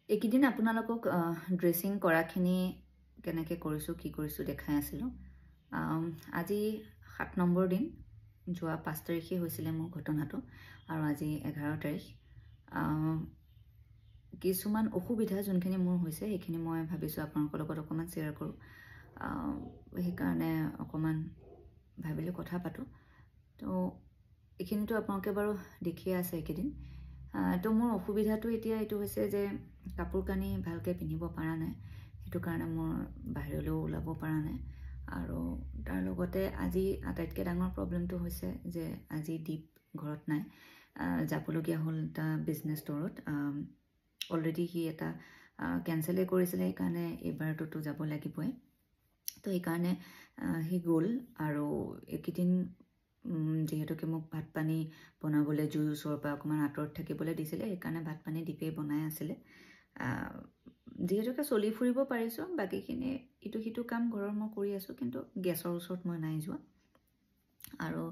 এইকেইদিন আপোনালোকক ড্ৰেছিং কৰাখিনি কেনেকৈ কৰিছোঁ কি কৰিছোঁ দেখাই আছিলোঁ। আজি 7 নম্বৰ দিন, যোৱা 5 তাৰিখে হৈছিলে মোৰ ঘটনাটো আৰু আজি 11 তাৰিখ। কিছুমান অসুবিধা যোনখিনি মোৰ হৈছে সেইখিনি মই ভাবিছোঁ আপোনালোকৰ লগত অকণমান শ্বেয়াৰ কৰোঁ। সেইকাৰণে অকণমান ভাবিলোঁ কথা পাতোঁ। তো এইখিনিতো আপোনালোকে বাৰু দেখিয়ে আছে এইকেইদিন। তো মোৰ অসুবিধাটো এতিয়া এইটো হৈছে যে কাপোৰ কানি ভালকৈ পিন্ধিব পৰা নাই, সেইটো কাৰণে মোৰ বাহিৰলৈও ওলাব পৰা নাই। আৰু তাৰ লগতে আজি আটাইতকৈ ডাঙৰ প্ৰব্লেমটো হৈছে যে আজি দীপ ঘৰত নাই, যাবলগীয়া হ'ল এটা বিজনেছ টুৰত। অলৰেডি সি এটা কেঞ্চেলেই কৰিছিলে, সেইকাৰণে এইবাৰটোতো যাব লাগিবই। তো সেইকাৰণে সি গ'ল আৰু এইকেইদিন যিহেতুকে মোক ভাত পানী বনাবলৈ জুইৰ ওচৰৰ পৰা অকণমান আঁতৰত থাকিবলৈ দিছিলে, সেইকাৰণে ভাত পানী দীপেই বনাই আছিলে। যিহেতুকে চলি ফুৰিব পাৰিছোঁ, বাকীখিনি ইটো সিটো কাম ঘৰৰ মই কৰি আছোঁ, কিন্তু গেছৰ ওচৰত মই নাই যোৱা আৰু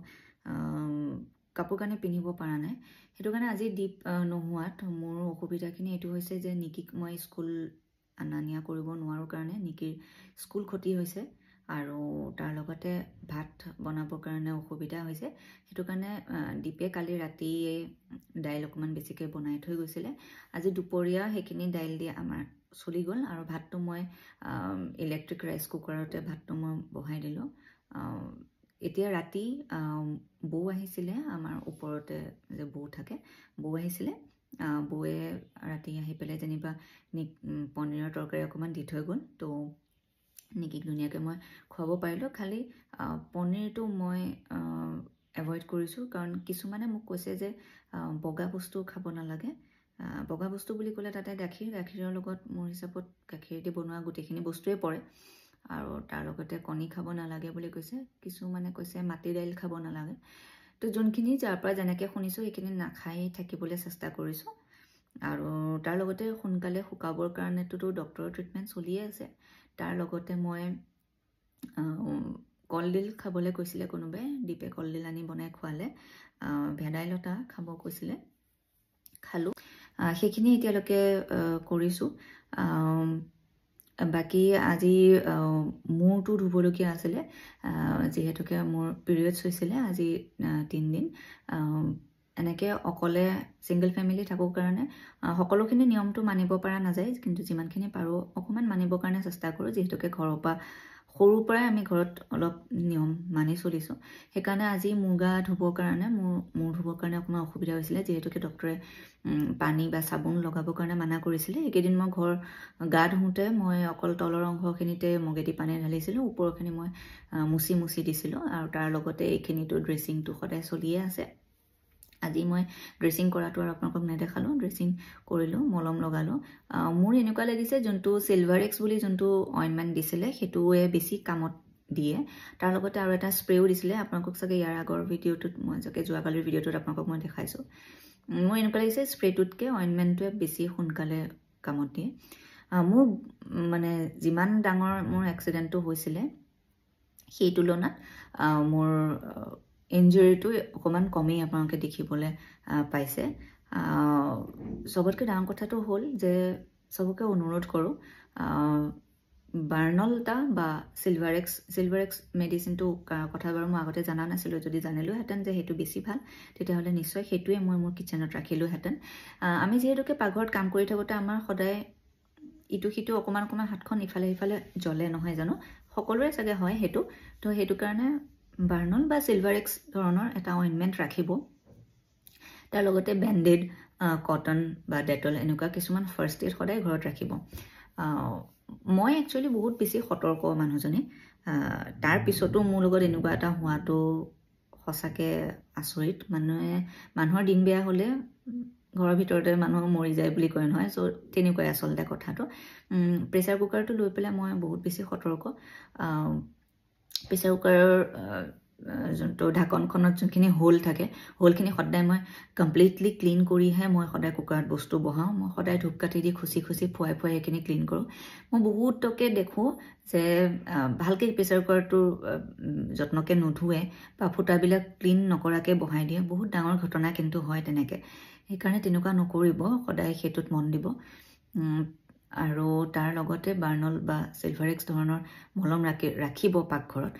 কাপোৰ কানি পিন্ধিব পৰা নাই। সেইটো কাৰণে আজি দীপ নোহোৱাত মোৰ অসুবিধাখিনি এইটো হৈছে যে নিকিক মই স্কুল অনা নিয়া কৰিব নোৱাৰোঁ কাৰণে নিকিৰ স্কুল ক্ষতি হৈছে আৰু তাৰ লগতে ভাত বনাবৰ কাৰণে অসুবিধা হৈছে। সেইটো কাৰণে দীপে কালি ৰাতিয়ে দাইল অকণমান বেছিকৈ বনাই থৈ গৈছিলে। আজি দুপৰীয়া সেইখিনি দাইল দি আমাৰ চলি গ'ল আৰু ভাতটো মই ইলেক্ট্ৰিক ৰাইচ কুকাৰতে ভাতটো মই বহাই দিলোঁ। এতিয়া ৰাতি বৌ আহিছিলে, আমাৰ ওপৰতে যে বৌ থাকে, বৌ আহিছিলে। বৌয়ে ৰাতি আহি পেলাই যেনিবা পনীৰৰ তৰকাৰী অকণমান দি থৈ গ'ল। তো নিকিক ধুনীয়াকৈ মই খুৱাব পাৰিলোঁ। খালি পনীৰটো মই এভইড কৰিছোঁ, কাৰণ কিছুমানে মোক কৈছে যে বগা বস্তু খাব নালাগে। বগা বস্তু বুলি ক'লে তাতে গাখীৰৰ লগত মোৰ হিচাপত গাখীৰ দি বনোৱা গোটেইখিনি বস্তুৱেই পৰে আৰু তাৰ লগতে কণী খাব নালাগে বুলি কৈছে। কিছুমানে কৈছে মাটি দাইল খাব নালাগে। তো যোনখিনি যাৰ পৰা যেনেকৈ শুনিছোঁ সেইখিনি নাখাই থাকিবলৈ চেষ্টা কৰিছোঁ। আৰু তাৰ লগতে সোনকালে শুকাবৰ কাৰণেতো ডক্টৰৰ ট্ৰিটমেণ্ট চলিয়ে আছে। তাৰ লগতে মই কলডিল খাবলৈ কৈছিলে কোনোবাই, দীপে কলডিল আনি বনাই খোৱালে। ভেদাইলতা খাব কৈছিলে, খালোঁ। সেইখিনি এতিয়ালৈকে কৰিছোঁ। বাকী আজি মূৰটো ধুবলগীয়া আছিলে, যিহেতুকে মোৰ পিৰিয়ডছ হৈছিলে আজি 3 দিন। এনেকৈ অকলে ছিংগল ফেমিলি থাকোঁ কাৰণে সকলোখিনি নিয়মটো মানিব পৰা নাযায়, কিন্তু যিমানখিনি পাৰোঁ অকণমান মানিবৰ কাৰণে চেষ্টা কৰোঁ। যিহেতুকে ঘৰৰ পৰা সৰুৰ পৰাই আমি ঘৰত অলপ নিয়ম মানি চলিছোঁ, সেইকাৰণে আজি মূৰ গা ধুবৰ কাৰণে মূৰ ধুবৰ কাৰণে অকণমান অসুবিধা হৈছিলে। যিহেতুকে ডক্টৰে পানী বা চাবোন লগাবৰ কাৰণে মানা কৰিছিলে। এইকেইদিন মই গা ধুওঁতে মই অকল তলৰ অংশখিনিতে মগেদি পানী ঢালিছিলোঁ, ওপৰখিনি মই মুচি দিছিলোঁ। আৰু তাৰ লগতে এইখিনিতো ড্ৰেছিংটো সদায় চলিয়ে আছে। আজি মই ড্ৰেছিং কৰাটো আৰু আপোনালোকক নেদেখালোঁ, ড্ৰেছিং কৰিলোঁ, মলম লগালোঁ। মোৰ এনেকুৱা লাগিছে যোনটো চিলভাৰ এক্স বুলি যোনটো অইনমেণ্ট দিছিলে সেইটোৱে বেছি কামত দিয়ে। তাৰ লগতে আৰু এটা স্প্ৰেও দিছিলে, আপোনালোকক চাগে ইয়াৰ আগৰ ভিডিঅ'টোত মই চাগে যোৱাকালিৰ ভিডিঅ'টোত আপোনালোকক মই দেখাইছোঁ। মোৰ এনেকুৱা লাগিছে স্প্ৰেটোতকৈ অইনমেণ্টটোৱে বেছি সোনকালে কামত দিয়ে। মোৰ মানে যিমান ডাঙৰ মোৰ এক্সিডেণ্টটো হৈছিলে সেই তুলনাত মোৰ ইঞ্জুৰিটো অকণমান কমেই আপোনালোকে দেখিবলৈ পাইছে। চবতকৈ ডাঙৰ কথাটো হ'ল যে চবকে অনুৰোধ কৰোঁ, বাৰ্নলটা বা চিলভাৰ এক্স মেডিচিনটো কথা বাৰু মই আগতে জনা নাছিলোঁ। যদি জানিলোহেঁতেন যে সেইটো বেছি ভাল, তেতিয়াহ'লে নিশ্চয় সেইটোৱে মই মোৰ কিটচেনত ৰাখিলোহেঁতেন। আমি যিহেতুকে পাকঘৰত কাম কৰি থাকোঁতে আমাৰ সদায় ইটো সিটো অকণমান হাতখন ইফালে সিফালে জ্বলে, নহয় জানো? সকলোৰে চাগে হয় সেইটো। তো সেইটো কাৰণে বাৰ্নল বা চিলভাৰ এক্স ধৰণৰ এটা অইনমেণ্ট ৰাখিব। তাৰ লগতে বেণ্ডেড, কটন বা ডেটল এনেকুৱা কিছুমান ফাৰ্ষ্ট এড সদায় ঘৰত ৰাখিব। মই একচুৱেলি বহুত বেছি সতৰ্ক মানুহজনী, তাৰ পিছতো মোৰ লগত এনেকুৱা এটা হোৱাটো সঁচাকৈ আচৰিত। মানুহৰ দিন বেয়া হ'লে ঘৰৰ ভিতৰতে মানুহ মৰি যায় বুলি কয় নহয়, চ' তেনেকুৱাই আচলতে কথাটো। প্ৰেছাৰ কুকাৰটো লৈ পেলাই মই বহুত বেছি সতৰ্ক। প্ৰেছাৰ কুকাৰৰ যোনটো ঢাকনখনত যোনখিনি হোল থাকে, হোলখিনি সদায় মই কমপ্লিটলি ক্লিন কৰিহে মই সদায় কুকাৰত বস্তু বহাওঁ। মই সদায় ধূপকাঠি দি খুচি ফুৱাই সেইখিনি ক্লিন কৰোঁ। মই বহুতকে দেখোঁ যে ভালকৈ প্ৰেছাৰ কুকাৰটো যত্নকৈ নোধোৱে বা ফুটাবিলাক ক্লিন নকৰাকৈ বহাই দিয়ে। বহুত ডাঙৰ ঘটনা কিন্তু হয় তেনেকৈ। সেইকাৰণে তেনেকুৱা নকৰিব, সদায় সেইটোত মন দিব। আৰু তাৰ লগতে বাৰ্নল বা চিলভাৰেক্স ধৰণৰ মলম ৰাখিব পাকঘৰত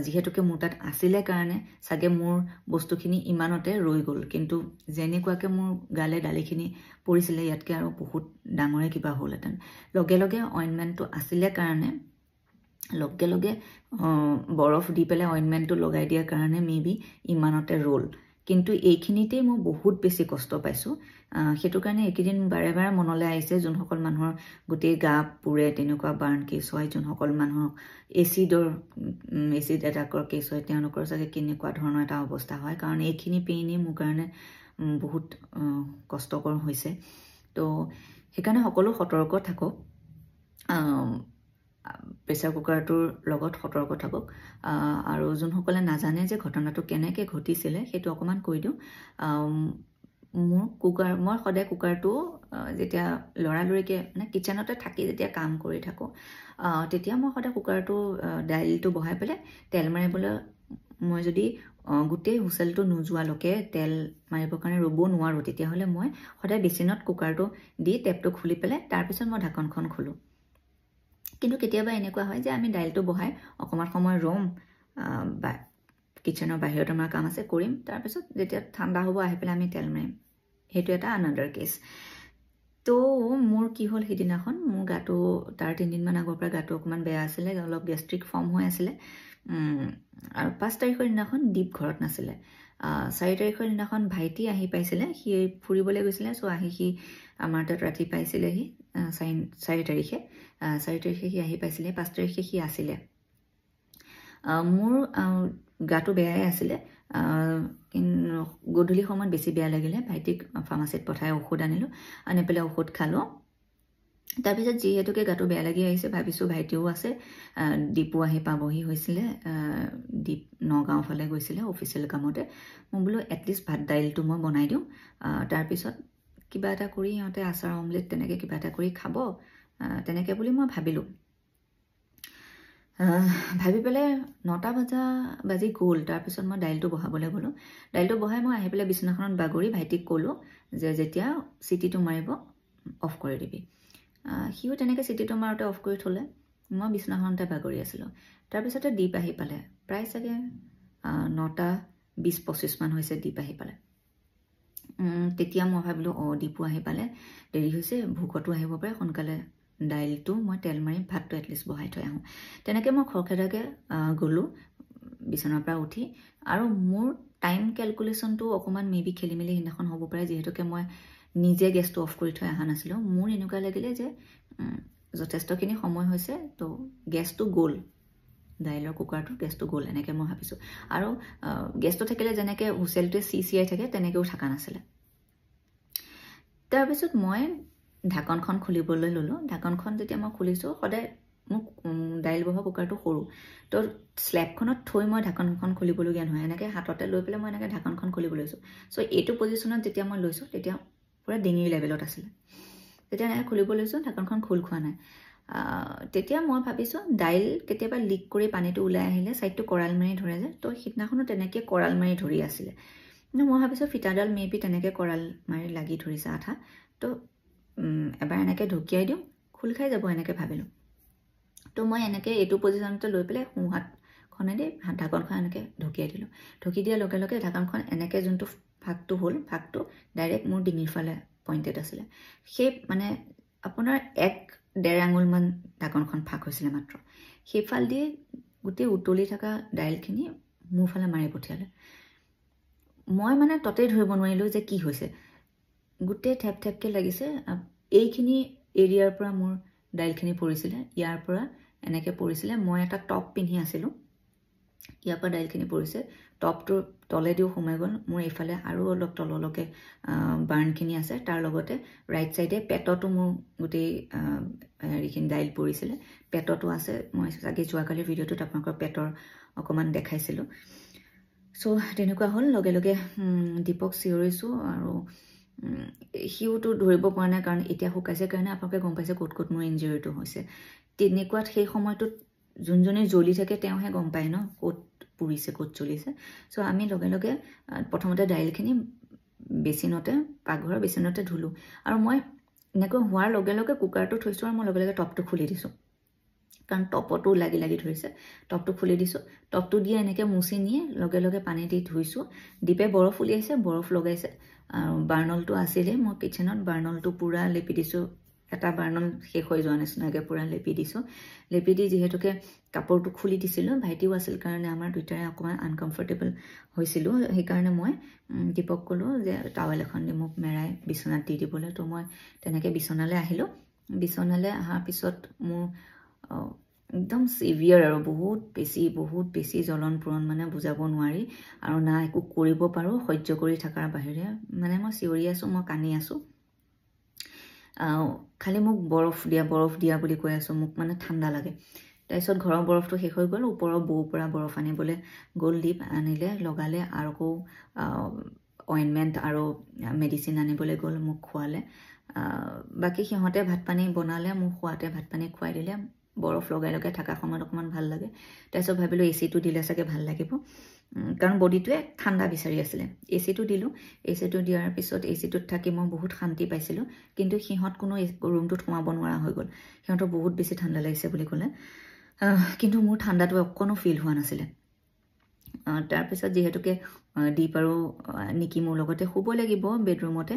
যিহেতুকে মোৰ তাত আছিলে কাৰণে চাগে মোৰ বস্তুখিনি ইমানতে ৰৈ গ'ল কিন্তু যেনেকুৱাকৈ মোৰ গালে দালিখিনি পৰিছিলে ইয়াতকৈ আৰু বহুত ডাঙৰে কিবা হ'লহেঁতেন লগে লগে অইনমেণ্টটো আছিলে কাৰণে লগে লগে বৰফ দি পেলাই অইনমেণ্টটো লগাই দিয়াৰ কাৰণে মেবি ইমানতে ৰ'ল কিন্তু এইখিনিতেই মই বহুত বেছি কষ্ট পাইছোঁ সেইটো কাৰণে এইকেইদিন বাৰে বাৰে মনলৈ আহিছে যোনসকল মানুহৰ গোটেই গা পুৰে তেনেকুৱা বাৰ্ণ কেছ হয় যোনসকল মানুহৰ এচিড এটাকৰ কেছ হয় তেওঁলোকৰ চাগে কেনেকুৱা ধৰণৰ এটা অৱস্থা হয় কাৰণ এইখিনি পেইনেই মোৰ কাৰণে বহুত কষ্টকৰ হৈছে তো সেইকাৰণে সকলো সতৰ্ক থাকক প্ৰেছাৰ কুকাৰটোৰ লগত সতৰ্ক থাকক আৰু যোনসকলে নাজানে যে ঘটনাটো কেনেকৈ ঘটিছিলে সেইটো অকণমান কৈ দিওঁ মই সদায় কুকাৰটো যেতিয়া লৰালৰিকৈ মানে কিচেনতে থাকি যেতিয়া কাম কৰি থাকোঁ তেতিয়া মই সদায় কুকাৰটো দাইলটো বহাই পেলাই তেল মাৰিবলৈ মই যদি গোটেই হুইচেলটো নোযোৱালৈকে তেল মাৰিবৰ কাৰণে ৰ'ব নোৱাৰোঁ তেতিয়াহ'লে মই সদায় বেচিনত কুকাৰটো দি টেপটো খুলি পেলাই তাৰপিছত মই ঢাকনখন খোলোঁ কিন্তু কেতিয়াবা এনেকুৱা হয় যে আমি দাইলটো বহাই অকণমান সময় ৰ'ম বা কিচেনৰ বাহিৰত আমাৰ কাম আছে কৰিম তাৰপিছত যেতিয়া ঠাণ্ডা হ'ব আহি পেলাই আমি তেল মাৰিম সেইটো এটা আনাডাৰ কেছ তো মোৰ কি হ'ল সেইদিনাখন মোৰ গাটো তাৰ 3 দিনমান আগৰ পৰা গাটো অকণমান বেয়া আছিলে অলপ গেষ্ট্ৰিক ফৰ্ম হৈ আছিলে আৰু 5 তাৰিখৰ দিনাখন দীপ ঘৰত নাছিলে 4 তাৰিখৰ দিনাখন ভাইটি আহি পাইছিলে সি ফুৰিবলৈ গৈছিলে চ' আহি সি আমাৰ তাত ৰাতি পাইছিলেহি 4 তাৰিখে সি আহি পাইছিলে 5 তাৰিখে সি আছিলে মোৰ গাটো বেয়াই আছিলে গধূলি সময়ত বেছি বেয়া লাগিলে ভাইটিক ফাৰ্মাচীত পঠাই ঔষধ আনি পেলাই ঔষধ খালোঁ তাৰপিছত যিহেতুকে গাটো বেয়া লাগি আহিছে ভাবিছোঁ ভাইটিও আছে দীপো আহি পাবহি হৈছিলে দীপ নগাঁও ফালে গৈছিলে অফিচিয়েল কামতে মই বোলো এটলিষ্ট ভাত দাইলটো মই বনাই দিওঁ তাৰপিছত কিবা এটা কৰি সিহঁতে আচাৰ অমলেট তেনেকৈ কিবা এটা কৰি খাব তেনেকৈ বুলি মই ভাবিলোঁ ভাবি পেলাই 9টা বাজি গ'ল তাৰপিছত মই দাইলটো বহাবলৈ গ'লোঁ দাইলটো বহাই মই আহি পেলাই বিচনাখনত বাগৰি ভাইটিক ক'লোঁ যে যেতিয়া চিটিটো মাৰিব অফ কৰি দিবি সিও তেনেকৈ চিটিটো মাৰোঁতে অফ কৰি থ'লে মই বিচনাখনতে বাগৰি আছিলোঁ তাৰপিছতে দীপ আহি পালে প্ৰায় চাগে 9:20-25 মান হৈছে দীপ আহি পালে তেতিয়া মই ভাবিলোঁ দীপো আহি পালে দেৰি হৈছে ভোকতো আহিব পাৰে সোনকালে দাইলটো মই তেল মাৰি ভাতটো এটলিষ্ট বহাই থৈ আহোঁ তেনেকৈ মই খৰখেদাকৈ গ'লোঁ বিচনাৰ পৰা উঠি আৰু মোৰ টাইম কেলকুলেশ্যনটো অকণমান মেবি খেলি মেলি সেইদিনাখন হ'ব পাৰে যিহেতুকে মই নিজে গেছটো অফ কৰি থৈ অহা নাছিলোঁ মোৰ এনেকুৱা লাগিলে যে যথেষ্টখিনি সময় হৈছে তো গেছটো গ'ল দাইলৰ কুকাৰটো গেছটো গ'ল এনেকৈ মই ভাবিছোঁ আৰু গেছটো থাকিলে যেনেকৈ হুইচেলটোৱে চিয়াই থাকে তেনেকৈও থকা নাছিলে তাৰপিছত মই ঢাকনখন খুলিবলৈ ল'লোঁ ঢাকনখন যেতিয়া মই খুলিছোঁ সদায় মোক দাইল বহা কুকাৰটো সৰু তো স্লেবখনত থৈ মই ঢাকনখন খুলিবলগীয়া নহয় এনেকৈ হাততে লৈ পেলাই মই এনেকৈ ঢাকনখন খুলিব লৈছোঁ চ' এইটো পজিশ্যনত যেতিয়া মই লৈছোঁ তেতিয়া পূৰা ডিঙিৰ লেভেলত আছিলে তেতিয়া এনেকৈ খুলিব লৈছোঁ ঢাকনখন খোল খোৱা নাই তেতিয়া মই ভাবিছোঁ দাইল কেতিয়াবা লিক কৰি পানীটো ওলাই আহিলে ছাইডটো কৰাল মাৰি ধৰে যে তো সিদিনাখনো তেনেকৈ কৰাল মাৰি ধৰি আছিলে কিন্তু মই ভাবিছোঁ ফিটাডাল মেবি তেনেকৈ কৰাল মাৰি লাগি ধৰিছে আঠা তো এবাৰ এনেকৈ ঢকিয়াই দিওঁ খোল খাই যাব এনেকৈ ভাবিলোঁ তো মই এনেকৈ এইটো পজিশ্যনতে লৈ পেলাই সোঁহাতখনেদি ঢাকনখন এনেকৈ ঢকিয়াই দিলোঁ ঢকি দিয়াৰ লগে লগে ঢাকনখন এনেকৈ যোনটো ফাঁকটো হ'ল ফাঁকটো ডাইৰেক্ট মোৰ ডিঙিৰ ফালে পইণ্টেড আছিলে সেই মানে আপোনাৰ 1-1.5 আঙুলমান ঢাকনখন ফাঁক হৈছিলে মাত্ৰ সেইফাল দিয়ে গোটেই উতলি থকা দাইলখিনি মোৰ ফালে মাৰি পঠিয়ালে মই মানে ততেই ধৰিব নোৱাৰিলোঁ যে কি হৈছে গোটেই থেপ থেপকৈ লাগিছে এইখিনি এৰিয়াৰ পৰা মোৰ দাইলখিনি পৰিছিলে ইয়াৰ পৰা এনেকৈ পৰিছিলে মই এটা টপ পিন্ধি আছিলোঁ ইয়াৰ পৰা দাইলখিনি পৰিছে টপটোৰ তলেদিও সোমাই গ'ল মোৰ এইফালে আৰু অলপ তললৈকে বাৰ্ণখিনি আছে তাৰ লগতে ৰাইট চাইডে পেটতো মোৰ গোটেই হেৰিখিনি দাইল পৰিছিলে পেটতো আছে মই চাগে যোৱাকালিৰ ভিডিঅ'টোত আপোনালোকৰ পেটৰ অকণমান দেখাইছিলোঁ চ' তেনেকুৱা হ'ল লগে লগে দীপক চিঞৰিছোঁ আৰু সিওতো ধৰিব পৰা নাই কাৰণ এতিয়া শুকাইছে কাৰণে আপোনালোকে গম পাইছে ক'ত ক'ত মোৰ ইঞ্জুৰিটো হৈছে তেনেকুৱাত সেই সময়টোত যোনজনে জ্বলি থাকে তেওঁহে গম পায় ন ক'ত পুৰিছে ক'ত জ্বলিছে চ' আমি লগে লগে প্ৰথমতে দাইলখিনি পাকঘৰৰ বেচিনতে ধুলোঁ আৰু মই এনেকৈ হোৱাৰ লগে লগে কুকাৰটো থৈছোঁ আৰু মই লগে লগে টপটো খুলি দিছোঁ, কাৰণ টপতো লাগি ধৰিছে। টপটো খুলি দিছোঁ, টপটো দিয়ে এনেকৈ মুচি নিয়ে লগে লগে পানী দি ধুইছোঁ। দীপে বৰফ উলিয়াইছে, বৰফ লগাইছে। আৰু বাৰ্ণলটো আছিলেই, মই কিচেনত বাৰ্ণলটো পূৰা লেপি দিছোঁ। এটা বাৰ্ণল শেষ হৈ যোৱা নিচিনাকৈ পূৰা লেপি দিছোঁ। লেপি দি যিহেতুকে কাপোৰটো খুলি দিছিলোঁ, ভাইটিও আছিল কাৰণে আমাৰ দুয়োটাৰে অকণমান আনকমফৰ্টেবল হৈছিলোঁ। সেইকাৰণে মই দীপক ক'লোঁ যে টাৱেল এখন দি মোক মেৰাই বিচনাত দি দিবলৈ। তো মই তেনেকৈ বিচনালৈ আহিলোঁ। বিচনালৈ অহাৰ পিছত মোৰ একদম চিভিয়াৰ আৰু বহুত বেছি জ্বলন পূৰণ, মানে বুজাব নোৱাৰি। আৰু না একো কৰিব পাৰোঁ সহ্য কৰি থকাৰ বাহিৰে, মানে মই চিঞৰি আছোঁ, মই কান্দি আছোঁ। খালি মোক বৰফ দিয়া বুলি কৈ আছোঁ, মোক মানে ঠাণ্ডা লাগে। তাৰপিছত ঘৰৰ বৰফটো শেষ হৈ গ'ল, ওপৰৰ বৌৰ পৰা বৰফ আনিবলৈ গ'ল দীপ, আনিলে লগালে আৰু আকৌ অইনমেণ্ট আৰু মেডিচিন আনিবলৈ গ'ল, মোক খোৱালে। বাকী সিহঁতে ভাত পানী বনালে, মোক খোৱাতে ভাত পানী খুৱাই দিলে। বৰফ লগাই থকা সময়ত অকণমান ভাল লাগে। তাৰপিছত ভাবিলোঁ এচিটো দিলে চাগে ভাল লাগিব, কাৰণ বডিটোৱে ঠাণ্ডা বিচাৰি আছিলে। এচিটো দিলোঁ। এচিটো দিয়াৰ পিছত এচিটোত থাকি মই বহুত শান্তি পাইছিলোঁ। কিন্তু সিহঁত কোনো ৰুমটোত সোমাব নোৱাৰা হৈ গ'ল। সিহঁতৰ বহুত বেছি ঠাণ্ডা লাগিছে বুলি ক'লে, কিন্তু মোৰ ঠাণ্ডাটো অকণো ফিল হোৱা নাছিলে। তাৰপিছত যিহেতুকে দীপ আৰু নিকি মোৰ লগতে শুব লাগিব বেডৰুমতে,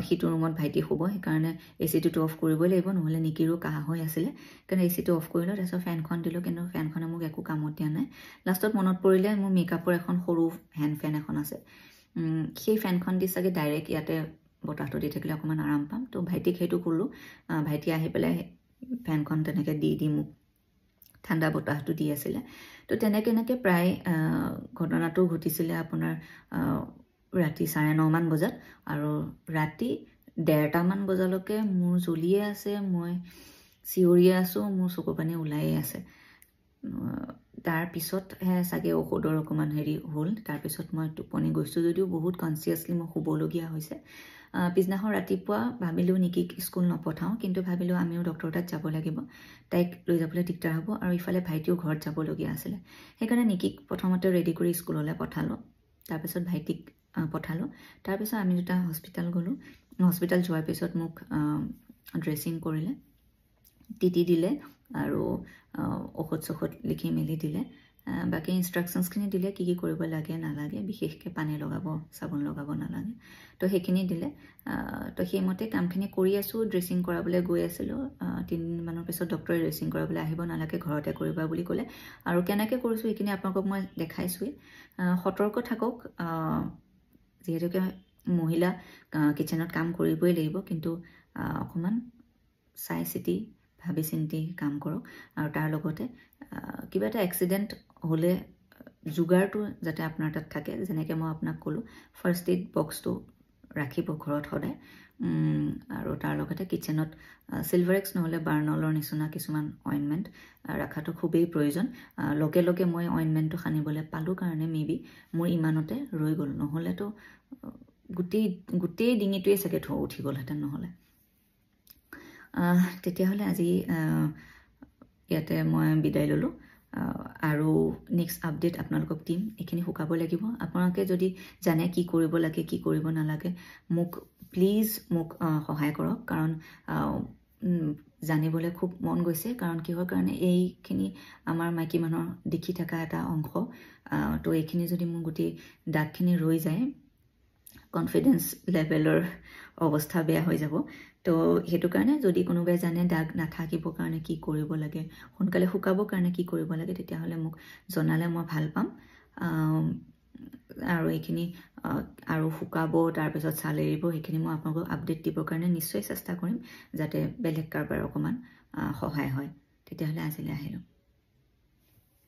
সিটো ৰুমত ভাইটি শুব, সেইকাৰণে এচিটোতো অফ কৰিবই লাগিব, নহ'লে নিকিৰো কাহ হৈ আছিলে। সেইকাৰণে এচিটো অফ কৰিলোঁ। তাৰপিছত ফেনখন দিলোঁ, কিন্তু ফেনখনে মোক একো কামত দিয়া নাই। লাষ্টত মনত পৰিলে মোৰ মেকআপৰ এখন সৰু হেণ্ড ফেন এখন আছে, সেই ফেনখন দি চাগে ডাইৰেক্ট ইয়াতে বতাহটো দি থাকিলে অকণমান আৰাম পাম। তো ভাইটিক সেইটো ক'লোঁ। ভাইটি আহি পেলাই ফেনখন তেনেকৈ দি মোক ঠাণ্ডা বতাহটো দি আছিলে। তো তেনেকৈ প্ৰায় ঘটনাটো ঘটিছিলে আপোনাৰ ৰাতি 9:30 বজাত, আৰু ৰাতি 1:30 বজালৈকে মোৰ জ্বলিয়ে আছে, মই চিঞৰিয়ে আছোঁ, মোৰ চকু পানী ওলায়ে আছে। তাৰপিছতহে চাগে ঔষধৰ অকণমান হেৰি হ'ল। তাৰপিছত মই টোপনি গৈছোঁ যদিও বহুত কনচিয়াছলি মই শুবলগীয়া হৈছে। পিছদিনাখন ৰাতিপুৱা ভাবিলোঁ নিকিক স্কুল নপঠাওঁ, কিন্তু ভাবিলোঁ আমিও ডক্টৰ তাত যাব লাগিব, তাইক লৈ যাবলৈ দিগদাৰ হ'ব, আৰু ইফালে ভাইটিও ঘৰত যাবলগীয়া আছিলে। সেইকাৰণে নিকিক প্ৰথমতে ৰেডি কৰি স্কুললৈ পঠালোঁ, তাৰপিছত ভাইটিক পঠালোঁ। তাৰপিছত আমি দুটা হস্পিটেল গ'লোঁ। হস্পিটেল যোৱাৰ পিছত মোক ড্ৰেছিং কৰিলে, টিটি দিলে আৰু ঔষধ চৌষধ লিখি মেলি দিলে। বাকী ইনষ্ট্ৰাকশ্যনছখিনি দিলে, কি কৰিব লাগে নালাগে, বিশেষকৈ পানী লগাব, চাবোন লগাব নালাগে। তো সেইখিনি দিলে। তো সেইমতে কামখিনি কৰি আছোঁ। ড্ৰেছিং কৰাবলৈ গৈ আছিলোঁ। 3 দিনমানৰ পিছত ডক্টৰে ড্ৰেছিং কৰাবলৈ আহিব নালাগে, ঘৰতে কৰিবা বুলি ক'লে। আৰু কেনেকৈ কৰিছোঁ সেইখিনি আপোনালোকক মই দেখাইছোঁৱেই। সতৰ্ক থাকক, যিহেতুকে মহিলা কিচেনত কাম কৰিবই লাগিব, কিন্তু অকণমান চাই চিতি ভাবি চিন্তি কাম কৰক। আৰু তাৰ লগতে কিবা এটা এক্সিডেণ্ট হ'লে যোগাৰটো যাতে আপোনাৰ তাত থাকে, যেনেকৈ মই আপোনাক ক'লোঁ, ফাৰ্ষ্ট এইড বক্সটো ৰাখিব ঘৰত সদায়। আৰু তাৰ লগতে কিচেনত চিলভাৰেক্স নহ'লে বাৰ্ণলৰ নিচিনা কিছুমান অইনমেণ্ট ৰখাটো খুবেই প্ৰয়োজন। লগে লগে মই অইনমেণ্টটো সানিবলৈ পালোঁ কাৰণে মেবি মোৰ ইমানতে ৰৈ গ'ল, নহ'লেতো গোটেই ডিঙিটোৱে চাগে উঠি গ'লহেঁতেন নহ'লে। তেতিয়াহ'লে আজি ইয়াতে মই বিদায় ল'লোঁ, আৰু নেক্সট আপডেট আপোনালোকক দিম। এইখিনি শুকাব লাগিব। আপোনালোকে যদি জানে কি কৰিব লাগে কি কৰিব নালাগে, প্লিজ মোক সহায় কৰক, কাৰণ জানিবলৈ খুব মন গৈছে। কাৰণ কিহৰ কাৰণে এইখিনি আমাৰ মাইকী মানুহৰ দেখি থকা এটা অংশ। তো এইখিনি যদি মোৰ গোটেই দাগখিনি ৰৈ যায়, কনফিডেন্স লেভেলৰ অৱস্থা বেয়া হৈ যাব। তো সেইটো কাৰণে যদি কোনোবাই জানে দাগ নাথাকিবৰ কাৰণে কি কৰিব লাগে, সোনকালে শুকাবৰ কাৰণে কি কৰিব লাগে, তেতিয়াহ'লে মোক জনালে মই ভাল পাম। আৰু এইখিনি আৰু শুকাব, তাৰপিছত ছাল এৰিব, সেইখিনি মই আপোনালোকক আপডেট দিবৰ কাৰণে নিশ্চয় চেষ্টা কৰিম, যাতে বেলেগ কাৰোবাৰ অকণমান সহায় হয়। তেতিয়াহ'লে আজিলৈ আহিলোঁ।